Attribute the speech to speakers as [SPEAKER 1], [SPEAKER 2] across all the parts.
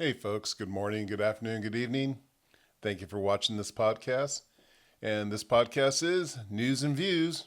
[SPEAKER 1] Hey folks, good morning, good afternoon, good evening. Thank you for watching this podcast. And this podcast is News and Views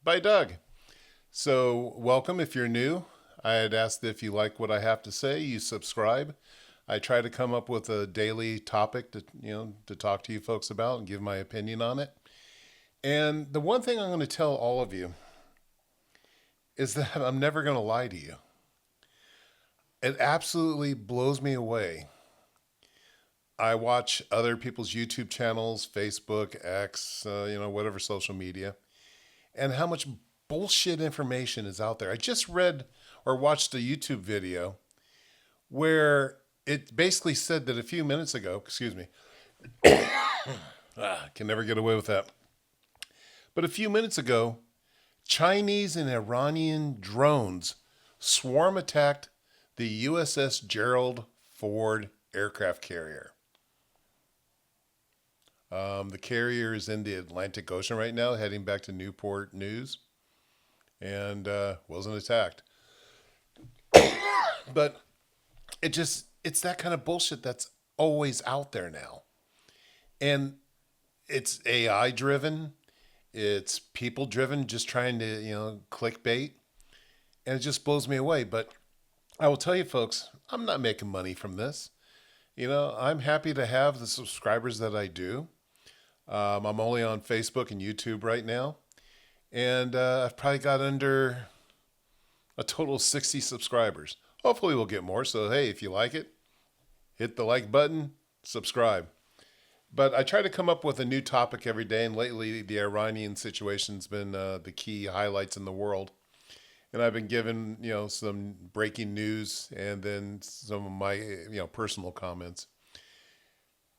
[SPEAKER 1] by Doug. So, welcome if you're new. I had asked if you like what I have to say, you subscribe. I try to come up with a daily topic to talk to you folks about and give my opinion on it. And the one thing I'm going to tell all of you is that I'm never going to lie to you. It absolutely blows me away. I watch other people's YouTube channels, Facebook, X, whatever social media, and how much bullshit information is out there. I just read or watched a YouTube video where it basically said that a few minutes ago, excuse me, can never get away with that. But a few minutes ago, Chinese and Iranian drones swarm attacked the USS Gerald Ford aircraft carrier. The carrier is in the Atlantic Ocean right now, heading back to Newport News, and wasn't attacked. But it's that kind of bullshit that's always out there now. And it's AI driven, it's people driven, just trying to, clickbait. And it just blows me away. But I will tell you folks, I'm not making money from this. I'm happy to have the subscribers that I do. I'm only on Facebook and YouTube right now. And I've probably got under a total of 60 subscribers. Hopefully we'll get more. So, hey, if you like it, hit the like button, subscribe. But I try to come up with a new topic every day. And lately, the Iranian situation's been the key highlights in the world. And I've been given, some breaking news and then some of my, personal comments.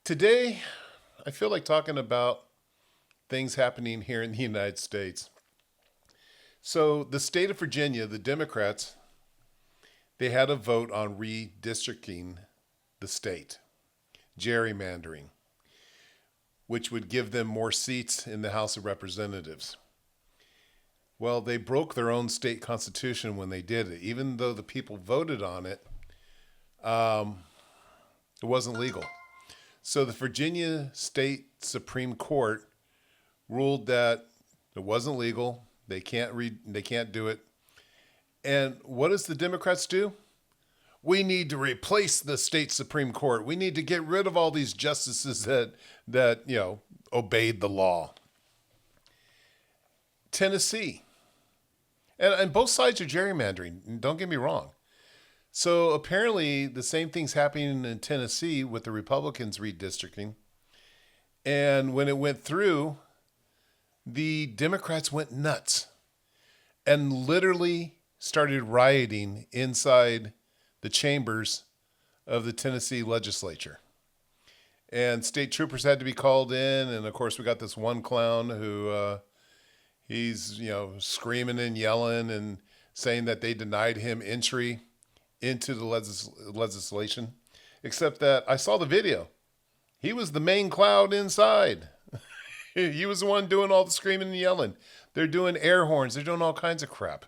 [SPEAKER 1] Today, I feel like talking about things happening here in the United States. So the state of Virginia, the Democrats, they had a vote on redistricting the state, gerrymandering, which would give them more seats in the House of Representatives. Well, they broke their own state constitution when they did it. Even though the people voted on it, it wasn't legal. So the Virginia State Supreme Court ruled that it wasn't legal. They can't do it. And what does the Democrats do? We need to replace the state Supreme Court. We need to get rid of all these justices that obeyed the law. Tennessee. And both sides are gerrymandering. Don't get me wrong. So apparently the same thing's happening in Tennessee with the Republicans redistricting. And when it went through, the Democrats went nuts and literally started rioting inside the chambers of the Tennessee legislature. And state troopers had to be called in. And of course, we got this one clown who he's, screaming and yelling and saying that they denied him entry into the legislation. Except that I saw the video. He was the main clown inside. He was the one doing all the screaming and yelling. They're doing air horns. They're doing all kinds of crap.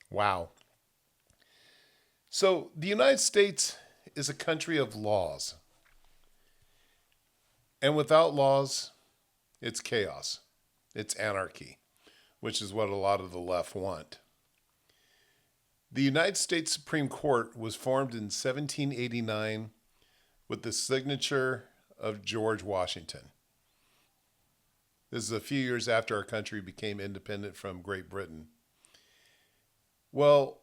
[SPEAKER 1] Wow. So the United States is a country of laws. And without laws, it's chaos. It's anarchy, which is what a lot of the left want. The United States Supreme Court was formed in 1789 with the signature of George Washington. This is a few years after our country became independent from Great Britain. Well,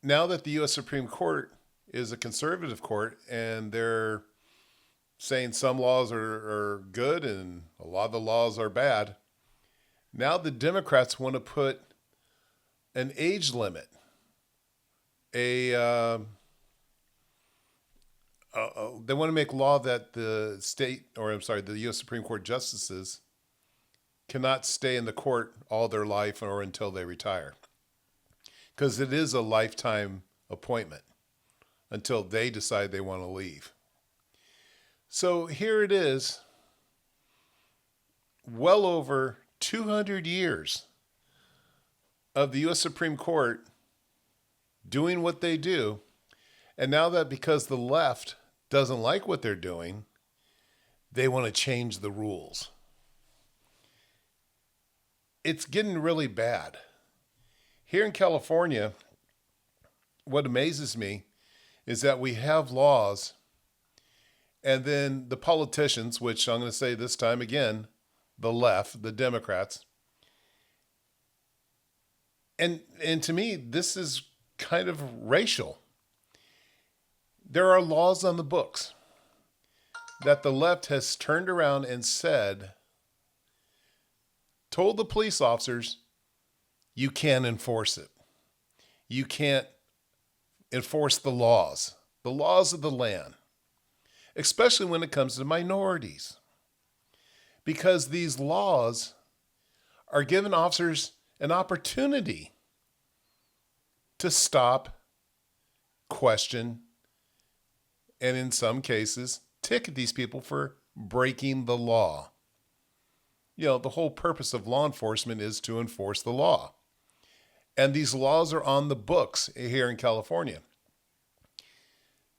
[SPEAKER 1] now that the U.S. Supreme Court is a conservative court and they're saying some laws are good and a lot of the laws are bad, now the Democrats want to put an age limit, they want to make law that the U.S. Supreme Court justices cannot stay in the court all their life or until they retire. Because it is a lifetime appointment until they decide they want to leave. So here it is, well over 200 years of the U.S. Supreme Court doing what they do. And now that because the left doesn't like what they're doing, they want to change the rules. It's getting really bad. Here in California, what amazes me is that we have laws, and then the politicians, which I'm going to say this time again, the left, the Democrats, and to me, this is kind of racial. There are laws on the books that the left has turned around and told the police officers, you can't enforce it. You can't enforce the laws of the land, especially when it comes to minorities. Because these laws are giving officers an opportunity to stop, question, and in some cases, ticket these people for breaking the law. You know, the whole purpose of law enforcement is to enforce the law. And these laws are on the books here in California.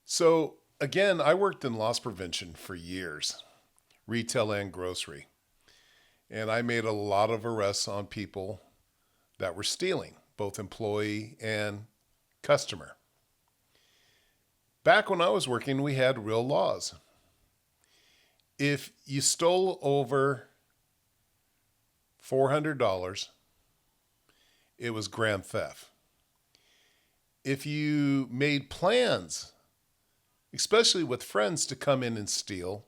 [SPEAKER 1] So, again, I worked in loss prevention for years, retail and grocery. And I made a lot of arrests on people that were stealing, both employee and customer. Back when I was working, we had real laws. If you stole over $400, it was grand theft. If you made plans, especially with friends, to come in and steal,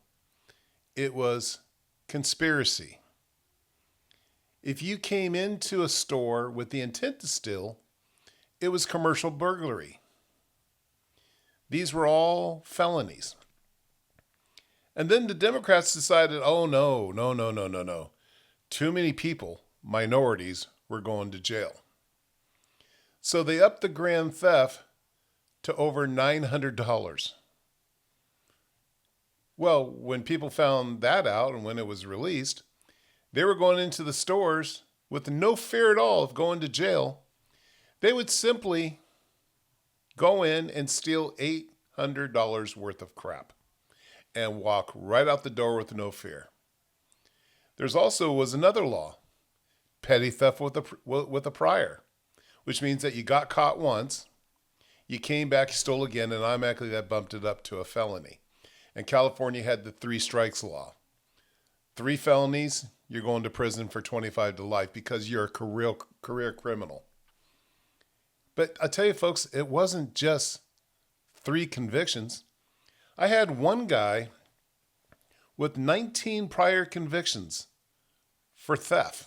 [SPEAKER 1] it was conspiracy. If you came into a store with the intent to steal, it was commercial burglary. These were all felonies. And then the Democrats decided, oh, no. Too many people, minorities, were going to jail. So they upped the grand theft to over $900. Well, when people found that out and when it was released, they were going into the stores with no fear at all of going to jail. They would simply go in and steal $800 worth of crap and walk right out the door with no fear. There's also was another law, petty theft with a prior, which means that you got caught once, you came back, you stole again, and automatically that bumped it up to a felony. And California had the 3 strikes law. 3 felonies, you're going to prison for 25 to life because you're a career criminal. But I tell you, folks, it wasn't just 3 convictions. I had one guy with 19 prior convictions for theft.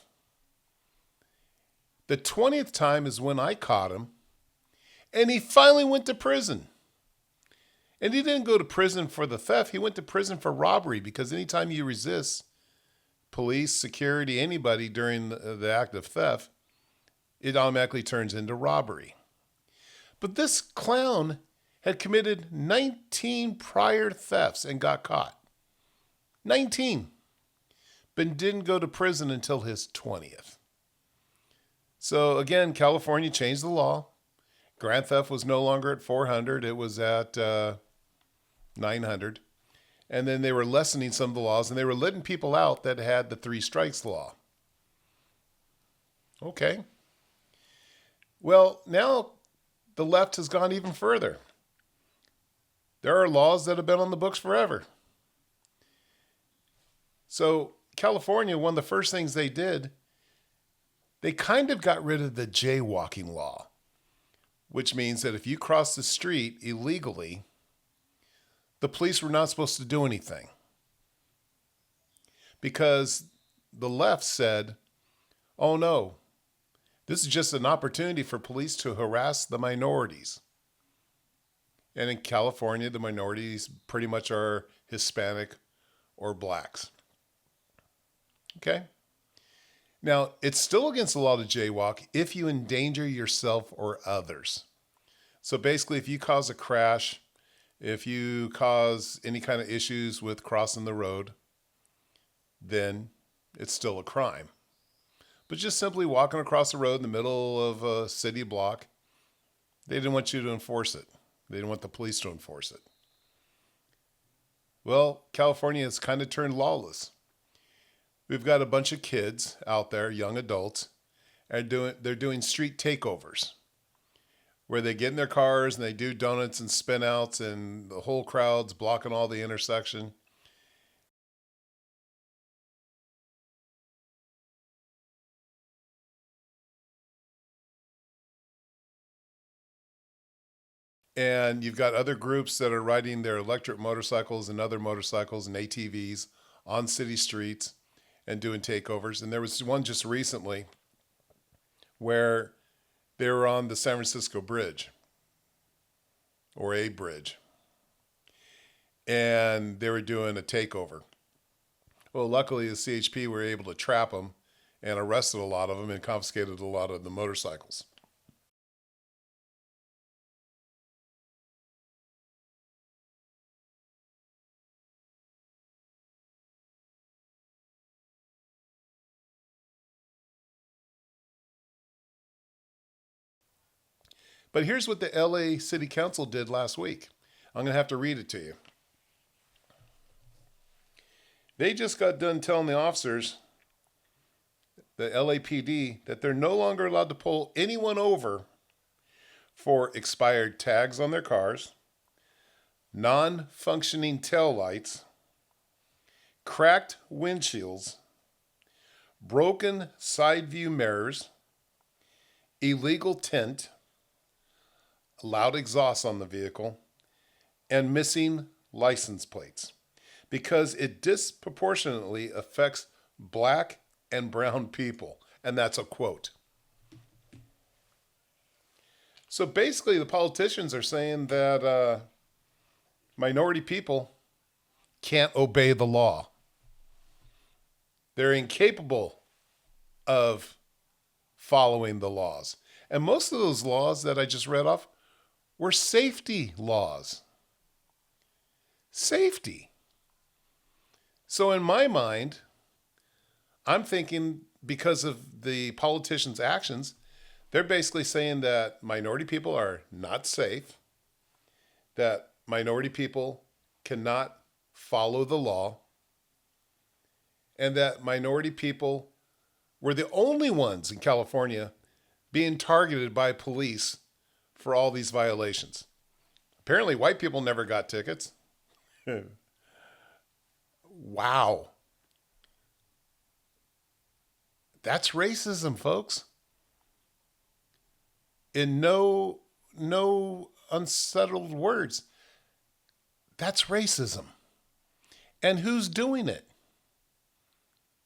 [SPEAKER 1] The 20th time is when I caught him, and he finally went to prison. And he didn't go to prison for the theft. He went to prison for robbery, because anytime you resist police, security, anybody during the act of theft, it automatically turns into robbery. But this clown had committed 19 prior thefts and got caught. 19. But didn't go to prison until his 20th. So again, California changed the law. Grand theft was no longer at 400. It was at 900. And then they were lessening some of the laws, and they were letting people out that had the 3 strikes law. Okay. Well, now the left has gone even further. There are laws that have been on the books forever. So California, one of the first things they did, they kind of got rid of the jaywalking law, which means that if you cross the street illegally, the police were not supposed to do anything. Because the left said, oh no, this is just an opportunity for police to harass the minorities. And in California, the minorities pretty much are Hispanic or blacks. Okay? Now, it's still against the law to jaywalk if you endanger yourself or others. So basically, if you cause a crash, if you cause any kind of issues with crossing the road, then it's still a crime. But just simply walking across the road in the middle of a city block, They didn't want you to enforce it. They didn't want the police to enforce it. Well, California has kind of turned lawless. We've got a bunch of kids out there, young adults, and they're doing street takeovers where they get in their cars and they do donuts and spin outs and the whole crowd's blocking all the intersection. And you've got other groups that are riding their electric motorcycles and other motorcycles and ATVs on city streets and doing takeovers. And there was one just recently where they were on the San Francisco Bridge, or a bridge, and they were doing a takeover. Well, luckily the CHP were able to trap them and arrested a lot of them and confiscated a lot of the motorcycles. But here's what the LA City Council did last week. I'm going to have to read it to you. They just got done telling the officers, the LAPD, that they're no longer allowed to pull anyone over for expired tags on their cars, non-functioning taillights, cracked windshields, broken side view mirrors, illegal tint, loud exhaust on the vehicle, and missing license plates, because it disproportionately affects black and brown people. And that's a quote. So basically, the politicians are saying that minority people can't obey the law. They're incapable of following the laws. And most of those laws that I just read off were safety laws. Safety. So in my mind, I'm thinking because of the politicians' actions, they're basically saying that minority people are not safe, that minority people cannot follow the law, and that minority people were the only ones in California being targeted by police for all these violations. Apparently, white people never got tickets. Wow. That's racism, folks. In no unsettled words, that's racism. And who's doing it?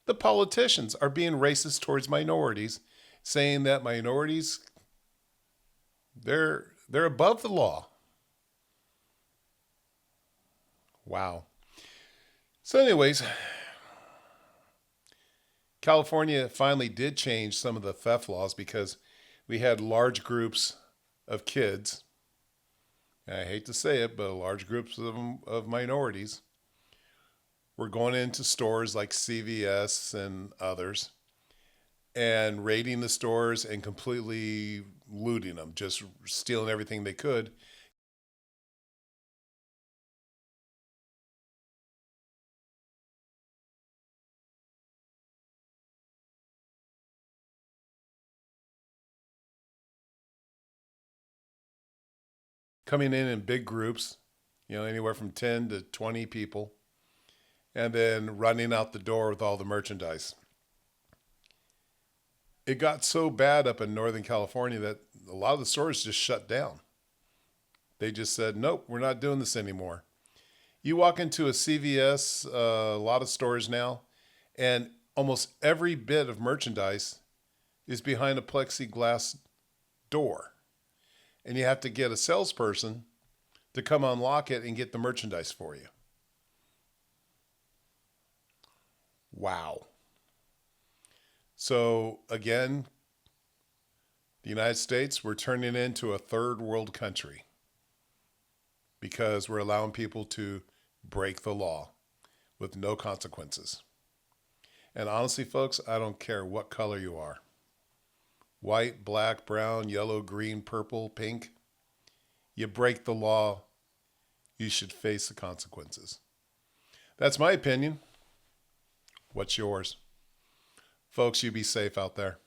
[SPEAKER 1] The politicians are being racist towards minorities, saying that minorities, they're above the law. Wow. So anyways, California finally did change some of the theft laws because we had large groups of kids. And I hate to say it, but large groups of minorities were going into stores like CVS and others and raiding the stores and completely looting them, just stealing everything they could. Coming in big groups, anywhere from 10 to 20 people, and then running out the door with all the merchandise. It got so bad up in Northern California that a lot of the stores just shut down. They just said, nope, we're not doing this anymore. You walk into a CVS, a lot of stores now, and almost every bit of merchandise is behind a plexiglass door. And you have to get a salesperson to come unlock it and get the merchandise for you. Wow. So again, the United States, we're turning into a third world country because we're allowing people to break the law with no consequences. And honestly, folks, I don't care what color you are. White, black, brown, yellow, green, purple, pink. You break the law, you should face the consequences. That's my opinion. What's yours? Folks, you be safe out there.